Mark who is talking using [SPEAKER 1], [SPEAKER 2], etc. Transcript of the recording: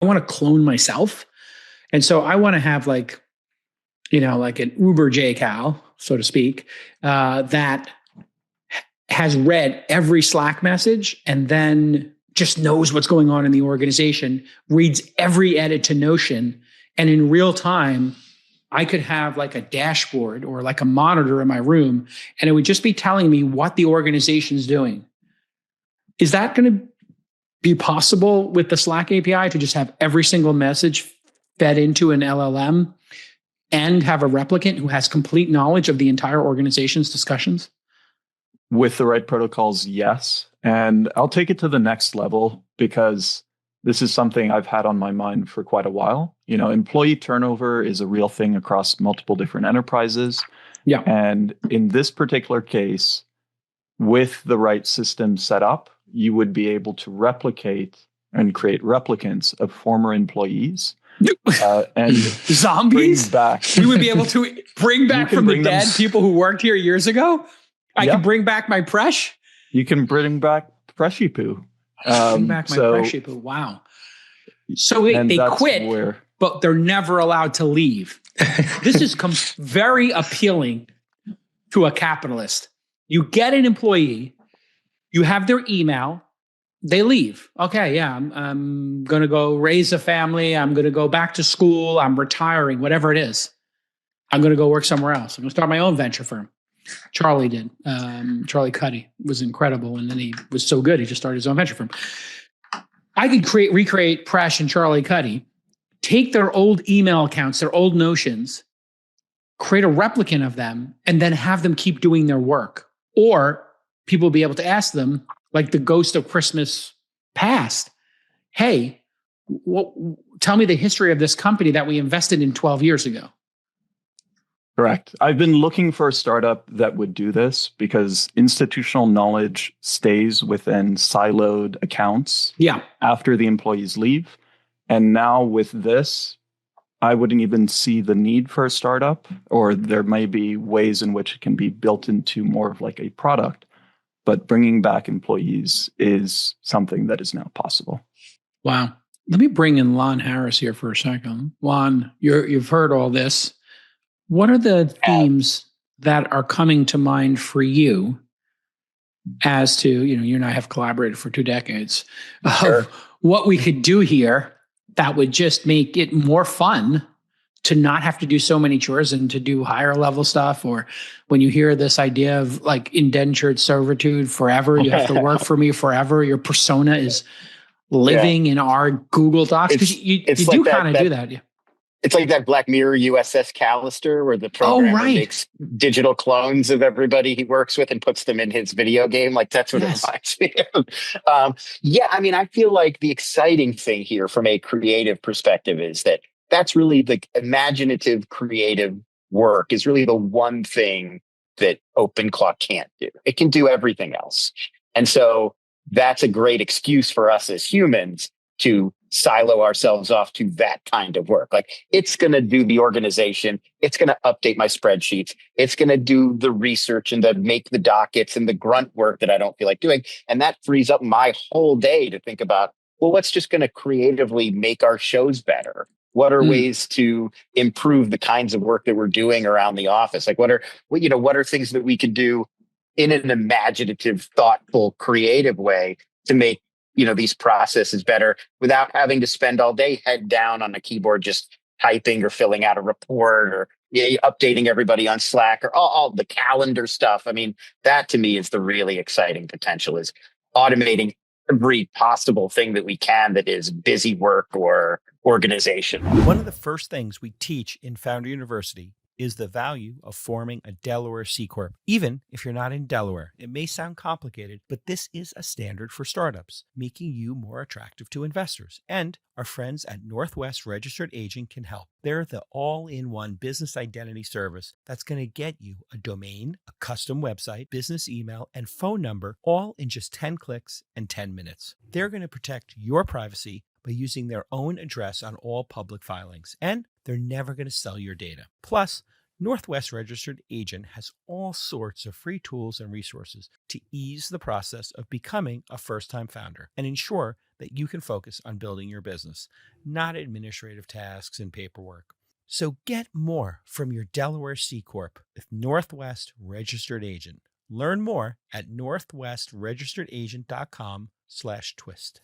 [SPEAKER 1] want to clone myself. And so I want to have like, like an Uber JCal, so to speak, that has read every Slack message and then just knows what's going on in the organization, reads every edit to Notion, and in real time, I could have like a dashboard or like a monitor in my room, and it would just be telling me what the organization's doing. Is that going to be possible with the Slack API to just have every single message fed into an LLM and have a replicant who has complete knowledge of the entire organization's discussions?
[SPEAKER 2] With the right protocols, yes. And I'll take it to the next level because this is something I've had on my mind for quite a while. Employee turnover is a real thing across multiple different enterprises.
[SPEAKER 1] Yeah.
[SPEAKER 2] And in this particular case, with the right system set up, you would be able to replicate and create replicants of former employees. And
[SPEAKER 1] zombies
[SPEAKER 2] back.
[SPEAKER 1] We would be able to bring back from the dead people who worked here years ago. I can bring back my Presh.
[SPEAKER 2] You can bring back Preshy Poo.
[SPEAKER 1] Bring back my Preshy Poo. Wow. So they quit, but they're never allowed to leave. This is very appealing to a capitalist. You get an employee, you have their email, they leave. Okay, yeah, I'm going to go raise a family. I'm going to go back to school. I'm retiring, whatever it is. I'm going to go work somewhere else. I'm going to start my own venture firm. Charlie did. Charlie Cuddy was incredible. And then he was so good, he just started his own venture firm. I could recreate Presh and Charlie Cuddy, take their old email accounts, their old notions, create a replicant of them, and then have them keep doing their work. Or people will be able to ask them, like the ghost of Christmas past, hey, tell me the history of this company that we invested in 12 years ago.
[SPEAKER 2] Correct. I've been looking for a startup that would do this because institutional knowledge stays within siloed accounts after the employees leave. And now with this, I wouldn't even see the need for a startup, or there may be ways in which it can be built into more of like a product. But bringing back employees is something that is now possible.
[SPEAKER 1] Wow. Let me bring in Lon Harris here for a second. Lon, you've heard all this. What are the themes that are coming to mind for you as to, you and I have collaborated for 2 decades, of what we could do here that would just make it more fun to not have to do so many chores and to do higher level stuff? Or when you hear this idea of like indentured servitude forever, you have to work for me forever. Your persona is living in our Google Docs. Because you do kind of do that. Yeah.
[SPEAKER 3] It's like that Black Mirror USS Callister where the programmer makes digital clones of everybody he works with and puts them in his video game. Like that's what it reminds me of. I feel like the exciting thing here from a creative perspective is that that's really the imaginative, creative work is really the one thing that OpenClaw can't do. It can do everything else. And so that's a great excuse for us as humans to silo ourselves off to that kind of work. Like it's going to do the organization. It's going to update my spreadsheets. It's going to do the research and make the dockets and the grunt work that I don't feel like doing. And that frees up my whole day to think about, well, what's just going to creatively make our shows better? What are ways to improve the kinds of work that we're doing around the office? Like what are things that we can do in an imaginative, thoughtful, creative way to make these processes better without having to spend all day head down on a keyboard just typing or filling out a report or updating everybody on Slack or all the calendar stuff. I mean, that to me is the really exciting potential, is automating every possible thing that we can that is busy work or organization.
[SPEAKER 4] One of the first things we teach in Founder University is the value of forming a Delaware C Corp. Even if you're not in Delaware, it may sound complicated, but this is a standard for startups, making you more attractive to investors. And our friends at Northwest Registered Agent can help. They're the all-in-one business identity service that's going to get you a domain, a custom website, business email, and phone number, all in just 10 clicks and 10 minutes. They're going to protect your privacy by using their own address on all public filings, and they're never going to sell your data. Plus, Northwest Registered Agent has all sorts of free tools and resources to ease the process of becoming a first-time founder and ensure that you can focus on building your business, not administrative tasks and paperwork. So get more from your Delaware C Corp with Northwest Registered Agent. Learn more at northwestregisteredagent.com/twist.